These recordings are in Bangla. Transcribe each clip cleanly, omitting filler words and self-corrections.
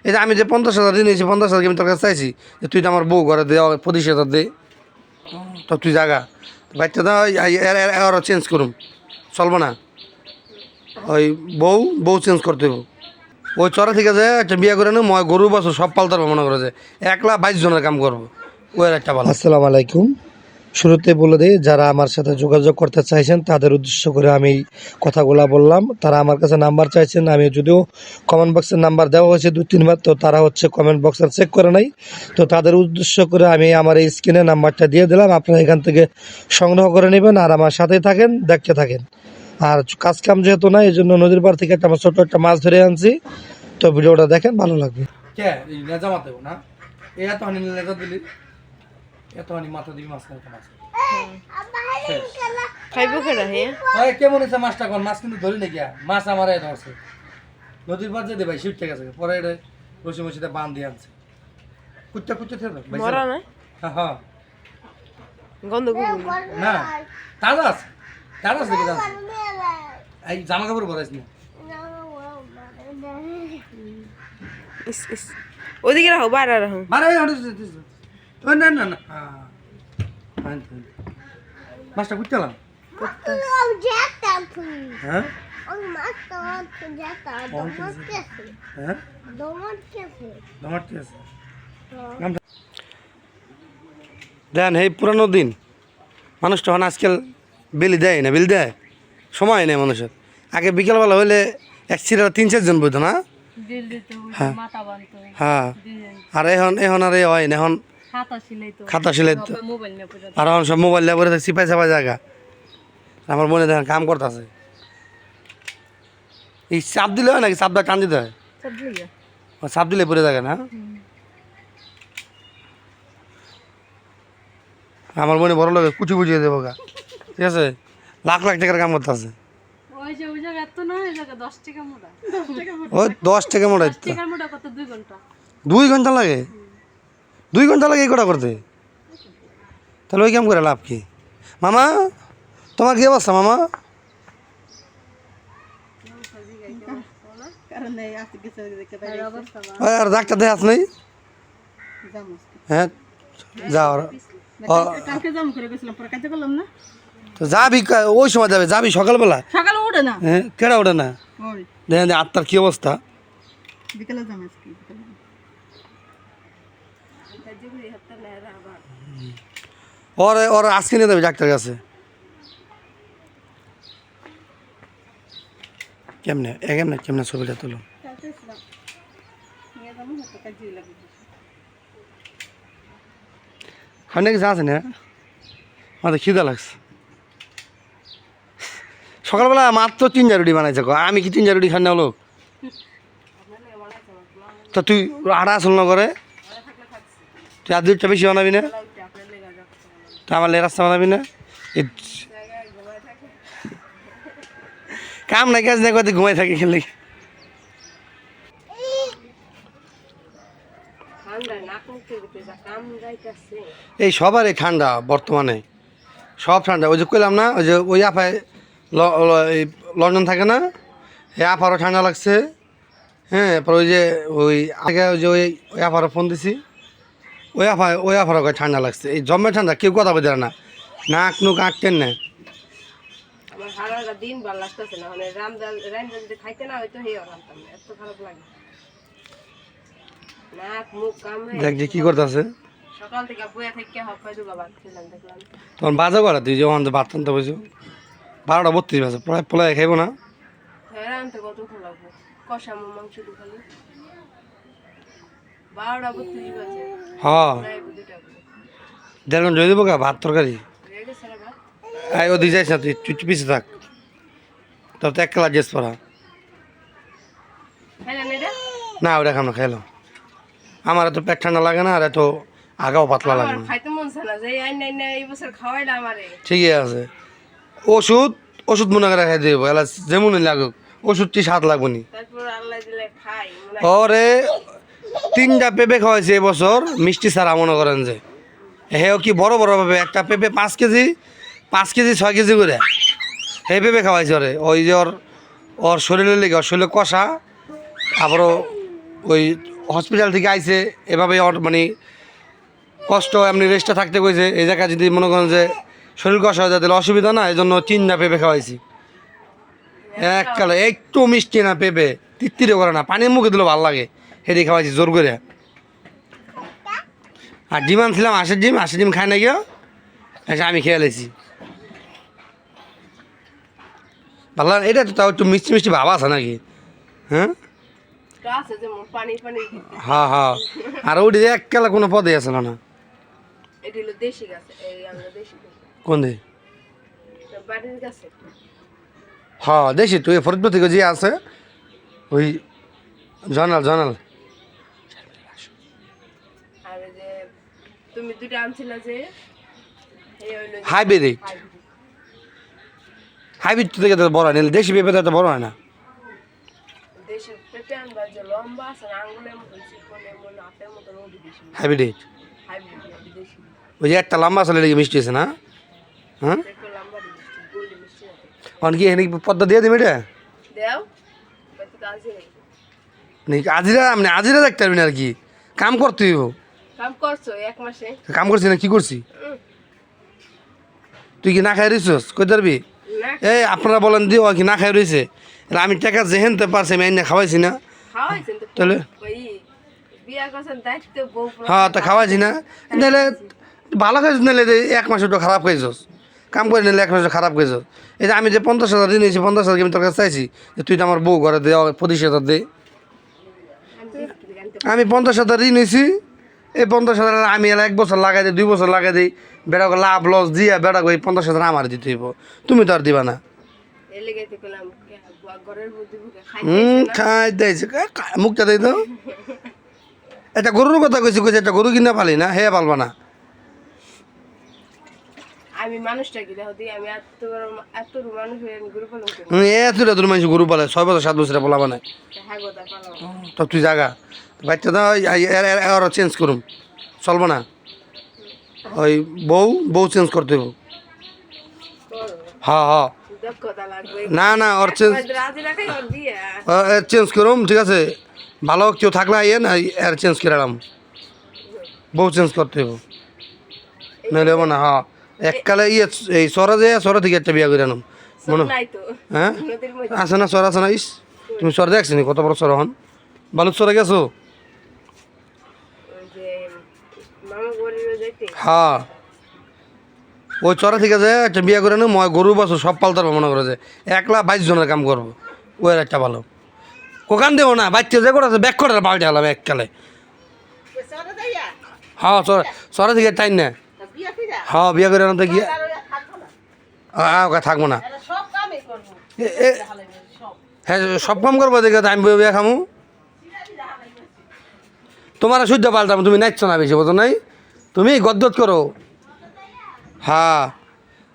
এই যে আমি যে 50,000 দিয়ে নিয়েছি 50,000 আমি তোর কাছে চাইছি যে তুই তো আমার বউ ঘরে দে 25,000 দে তো তুই জাগা বাচ্চা দাও আরও চেঞ্জ করুন চলবো না ওই বউ চেঞ্জ করতে হইব ওই চড়া থেকে যে একটা বিয়ে করে নি মই গরু বছর সব পালতার মনে করে যে 1,22 জনের কাম করবো ওই একটা ভালো। আসসালামু আলাইকুম। শুরুতে বলে দিই যারা আমার সাথে যোগাযোগ করতে চাইছেন তাদের উদ্দেশ্য করে আমি কথাগুলো বললাম। তারা আমার কাছে নাম্বার চাইছেন, আমি যদিও কমেন্ট বক্সের নাম্বার দেওয়া হয়েছে 2-3 বার, তো তারা হচ্ছে কমেন্ট বক্সে চেক করে নাই, তো তাদের উদ্দেশ্য করে আমি আমার এই স্ক্রিনে নাম্বারটা দিয়ে দিলাম। আপনারা এখান থেকে সংগ্রহ করে নেবেন আর আমার সাথেই থাকেন, দেখতে থাকেন। আর কাজ কাম যেহেতু না, এই জন্য নদীর পাড় থেকে আমার ছোট একটা মাছ ধরে আনছি, তো ভিডিওটা দেখেন, ভালো লাগবে। মাথা দিবি মাছ খাইবো কেডা হে ভাই কেমন হইছে মাছটা কোন মাছ কিন্তু ধরি নাকি মাছ আমারে ধরছে নদীর পাড়ে দে ভাই শিফট গেছে পরে এটা রশি মশিতে বাঁধ দিয়ে আনছে কুত্তা থেকে ভাই মরা না হ্যাঁ হ্যাঁ গন্ধ গুগু না তাজা আছে দেখি দাও এই জামা কাপড় পরাইছ না ইস ওদিকে রাখো বাইরে রাখো মারে ওই না না না হ্যাঁ মাছটা কুত্তালাম হ্যাঁ দেন এই পুরানো দিন মানুষ তখন আজকাল বেলি দেয় না, বিল দেয় সময় নেই মানুষের। আগে বিকেলবেলা হইলে এক সিরিয়াল 3-4 জন বইতো না। হ্যাঁ হ্যাঁ আর এখন আর হয় না, এখন খাতা সিলাইতো আর এখন সব মোবাইল দিয়ে পরে চিপাই চাপাই জায়গা। আমার মনে দেখেন কাম করতেছে, এই চাপ দিলে হয় নাকি চাপটা টান দিতে হয়? চাপ দিলে পরে থাকে না। আমার মনে বড় লোক কুচি বুঝিয়ে দেবো গা, ঠিক আছে, লাখ টাকার কাম করতে আছে। ওই 10 টাকা মোটা 2 ঘন্টা লাগে, 2 ঘন্টা লাগে এই কটা করতে, তাহলে ওই কাম করে লাভ কি? মামা তোমার কি অবস্থা মামা? আর ডাক্তার দেখাস নেই? হ্যাঁ যাও যাবি, ওই সময় যাবে, যাবি সকালবেলা। হ্যাঁ কেডা ওঠে না, দেখেন আত্মার কি অবস্থা। ওর আজকে নিয়ে যাবে ডাক্তার কাছে। কেমনে ছবিটা তুলো। খানে কিছু আছে না, আমাদের খিদা লাগছে। সকালবেলা মাত্র 3 রুটি বানাইছে, আমি কি 3 রুটি খান না লোক? তো তুই আড়া আসল না করে, তুই আর 2টা বেশি বানাবি না, তো আমার রাস্তা বানাবি না। কাম নাই কাজ নাই কত ঘুমাই থাকি খেলে। এই সবারই ঠান্ডা বর্তমানে, সব ঠান্ডা। ওই যে কইলাম না, ওই যে ওই আপায় লন্ডন থাকে না, এই আপারও ঠান্ডা লাগছে। হ্যাঁ পর ওই আগে ওই আপারও ফোন দিছি, ওই আপারও ঠান্ডা লাগছে। এই জম্মে ঠান্ডা, কেউ কথা বলতে না, নাক নুক আঁকতেন না। দেখ যে কি করতেছে তখন বাজে করা, তুই যখন ভাত টানতে বসো 12:32 বাজে, পোলায় খাইব না। হ্যাঁ 1.5 ঘন্টা দেবো গা ভাত তরকারি। ও দিয়ে যাইস না, তুই পিছিয়ে থাক, তোর তো 1 ক্লাস ড্রেস পরা না, ওটা খাম না, খাইলাম। আমার এত পেট ঠান্ডা লাগে না, আর এত আগাও পাতলা লাগে না। ঠিকই আছে, ওষুধ মনে করে খাই দেবো, এলা যেমনই লাগুক ওষুধটি স্বাদ লাগবো নি। ওরে 3টা পেঁপে খাওয়াইছে এবছর মিষ্টি ছাড়া, মনে করেন যে হেও কি বড় পেঁপে, একটা পেঁপে 5 কেজি 6 কেজি করে এই পেঁপে খাওয়াইছে ওরে। ওই যে ওর শরীরের লেগে, ওর শরীরে কষা, আবারও ওই হসপিটাল থেকে আইছে এভাবে মানে কষ্ট এমনি রেস্টে থাকতে কইছে। এই জায়গায় যদি মনে করেন যে শরীর কষ্ট হয়ে যায় তাহলে অসুবিধা না, এই জন্য 3 পেঁপে খাওয়াইছি এককালে। একটু মিষ্টি না পেঁপে, তিত্তিরে করে না, পানির মুখে দিলেও ভালো লাগে, হেঁটে খাওয়াইছি জোর করে। আর ডিম আনছিলাম, হাঁসের ডিম খায় না গিয়ে এসে আমি খেয়ে লেছি। ভালো এটা তো তাও একটু মিষ্টি মিষ্টি ভাব আছে নাকি? হ্যাঁ আছে যেমন পানি পানি হ্যাঁ হ্যাঁ। আর ওটি এককালে কোনো পদে আসে না। এটা হলো দেশি গাছ, এই আমরা দেশি গাছ কোন দে? বাড়ির গাছে। হ্যাঁ দেখছি তুই ফরিদপুর থেকে যে আছে ওই জনাল। আর এই যে তুমি দুটো আনছিলা যে এই হইলো যে হাইব্রিড থেকে তো বড় হয় না, দেশি পেঁপে তো বড় হয় না। দেশি পেঁপে আনবা যে লম্বা আছে না, আঙ্গুলের মতন চিকন, এমন হাতের মতন, ওটি দেশি হাইব্রিড হাইব্রিড দেশি। ওই যে একটা লম্বা আসলে লেগে মিষ্টি আছে না? হ্যাঁ একটু লম্বা মিষ্টি, গোল্ডি মিষ্টি আছে। অন কি এনে পদ্মা দিয়ে দিবি এটা দেও কত কাজে নেই। আজিরা দেখতে পারবি না আর কি, কাম করতে হইব। কাম করছো এক মাসে? কাম করছি না, কি করছি? তুই কি না খাই রইছস কই পারবি? না এই আপনারা বলেন দিও কি না খাই রইছে, আমি টাকা যেহেনতে পারছি আমি এনে খাওয়াইছি না। খাওয়াইছেন তো তাহলে? ওই বিয়া করছেন দায়িত্ব বউ হ্যাঁ তা খাওয়াইছি না, নাহলে ভালো খাইছিস, নাহলে 1 মাস একটু খারাপ খাইছস, কাম করে নিলে 1 মাস খারাপ খাইছস। এই যে আমি যে 50,000 ঋণ নিয়েছি, 50,000 আমি তোর কাছে চাইছি যে তুই তো আমার বউ ঘরে দে 25,000 দে। আমি 50,000 ঋণ নিয়েছি, এই 50,000 আমি 1 বছর লাগাই দিই, 2 বছর লাগাই দিই, বেড়াকে লাভ লস দিয়া বেড়াকে ওই 50,000 আমার দিতে হইব, তুমি তো আর দিবা না। এর লেগে তো কইলাম ঘরের মধ্যে বুকে খাই দিয়েছে মুখটা দেই তো। একটা গরুর কথা কইছি, একটা গরু কিনা পালি না, হে পালবা না। আমি মানুষটা কি দেখো দিই, আমি এত মানুষ হয়ে আমি গ্রুপ পালন করি। এতটা দূর মানুষ গরু পালে, 6 বছর 7 বছরে বলাবা না। হ্যাঁ গোদা পালাম তো তুই জাগা বাচ্চা দাও, আর চেঞ্জ করুম, চলবো না। ওই বউ চেঞ্জ করতে হইব। হ্যাঁ হ্যাঁ দক্ষতা লাগবে। না ওর চেঞ্জ রাজি রাখাই ওর বিয়া। চেঞ্জ করুম, ঠিক আছে? ভালো কেউ থাকলে আইয়েন, এর চেঞ্জ করে এলাম, বউ চেঞ্জ করতে হইব, নাহলে হবো না। হ্যাঁ এককালে এই সরা থেকে একটা বিয়া করে আনাম মনে। নাই তো হ্যাঁ নদীর মধ্যে আছে না সর, আছে না? তুমি সর দেখছি নি কত বড় সর হন? বালুর সরে গেছো? ওই যে মামা গরিবে দেখতে হ্যাঁ ওই চরা থেকে যে একটা বিয়া করে আনো, গরু বাছু সব পাল্টার মনে করে যে 1,22 জনের কাম করবো, ওই একটা ভালো কোকান দেবো না। বাচ্চা যে করে ব্যাক করে পাল্টে গেলাম এককালে। হ্যাঁ চরা থেকে টাইম না। হ্যাঁ বিয়া করে আনতে গিয়ে ওকে থাকবো না। হ্যাঁ সব কাম করবো দেখে আমি বিয়া খামু, তোমার সূর্য পাল্টাম, তুমি নাচছো না বেশি, বোঝো নাই? তুমি গদ্গদ করো। হ্যাঁ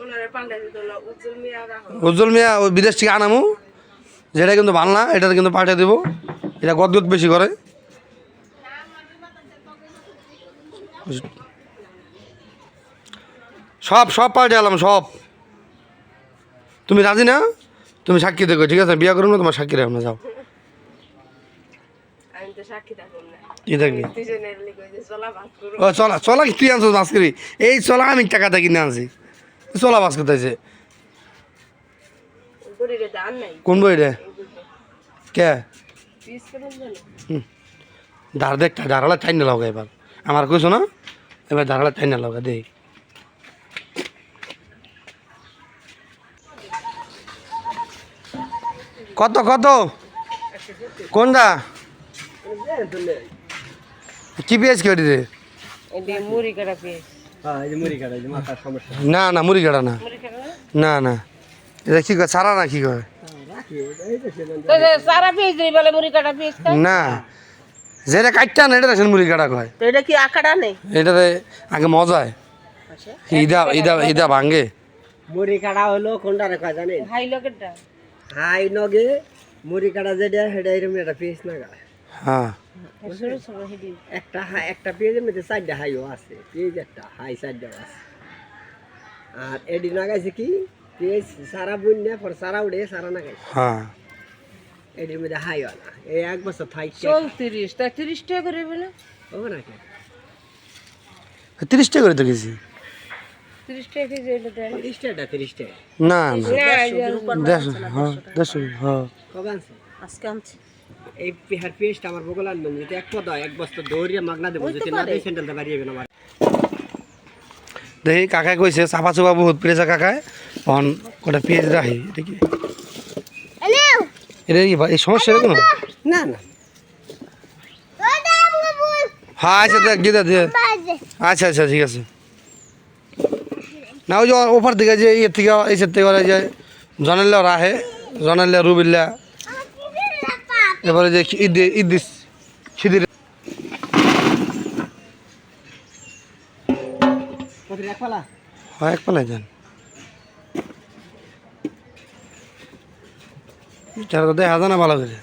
ওনারে পাল্টা দিত না, উজ্জ্বল মিয়া রাখো। উজ্জ্বল মিয়া ওই বিদেশ থেকে আনামু, যেটা কিন্তু ভালো না, এটা কিন্তু পাল্টে দেবো, এটা গদগদ বেশি করে। সব পাল্টে এলাম সব। তুমি রাজি না? তুমি সাক্ষী দেখো, ঠিক আছে? বিয়া করুন না, তোমার সাক্ষী রাখো না, যাও। আমি তো সাক্ষী থাকুন না, কি থাকবি? দুজনের লিগে ওই যে চলা ভাত করো। ও চলা কি তুই আনছো মাছ করি? এই চলা আমি টাকাটা কিনে আনছি, চলা মাছ করতেছে। গরিরে দান নাই কোন বই রে? কে পিস করুন জানো? ধার দেখ, ধারালা টাইন না লগা এবার, আমার কইছো না? এবার ধারালা টাইন না লগা দেখ। কত কোনটা কি পেঁয়াজ কেটে দে? এই মুড়ি কাটা পিস। না মুড়ি কাটা না, মুড়ি কাটা না এটা কি কয়, সারা না কি কয়? তো সারা পিস দিই বলে মুড়ি কাটা পিস। না যেটা কাটটা না এটা দেখেন মুড়ি কাটা কয়। তো এটা কি আকাটা নেই? এটাতে আগে মজায় ইদা ভাঙ্গে। মুড়ি কাটা হলো কোনটা রেখা জানেন? হাই লকেটটা হাই নগে মুড়ি কাটা যেটা সেটা এরকম একটা পিস না গায়। হ্যাঁ ছোট ছোট হিডি একটা পেজের মধ্যে 4টা হাইও আছে, পেজ একটা হাই 4টাও আছে। আর এডি না গাইছে কি পেজ সারা বুন না পর সারা উড়ে সারা না গাইছে। হ্যাঁ এটির মধ্যে হাইও না এই 1 বছর থাই 34 তাই 30 টাকা করে না ও নাকি 30 টাকা করে তো কেজি 30 টাকা কেজি এটা দেন 30 টাকা 30 টাকা না না না 150 হ্যাঁ 150 হ্যাঁ কবে আনছে আজকে আনছি এই পিহার পেস্ট আমার বগল আনবেন যদি এক পদ 1 বস্তা দৌড়িয়ে মাগনা দেবো যদি না দেয় সেন্টারটা বাড়িয়ে আমার দেখি কাকায় কইছে চাপা চোপা বহুত পেরেছে কাকায় অন কটা পেঁয়াজ রাখি এটা কি এটা কি এই সমস্যা রে কোনো না না হ্যাঁ আচ্ছা দেখ দিয়ে দে আচ্ছা আচ্ছা ঠিক আছে না ওই যে ওপার দিকে যে ইয়ের থেকে এইসের থেকে ওরা যে জনাল্লা রাহে জনাল্লা রুবিল্লা এবারে যে ঈদ দিস খিদির কত এক পালা হয় এক পালাই যান এটা তো দেখা যায় না ভালো করে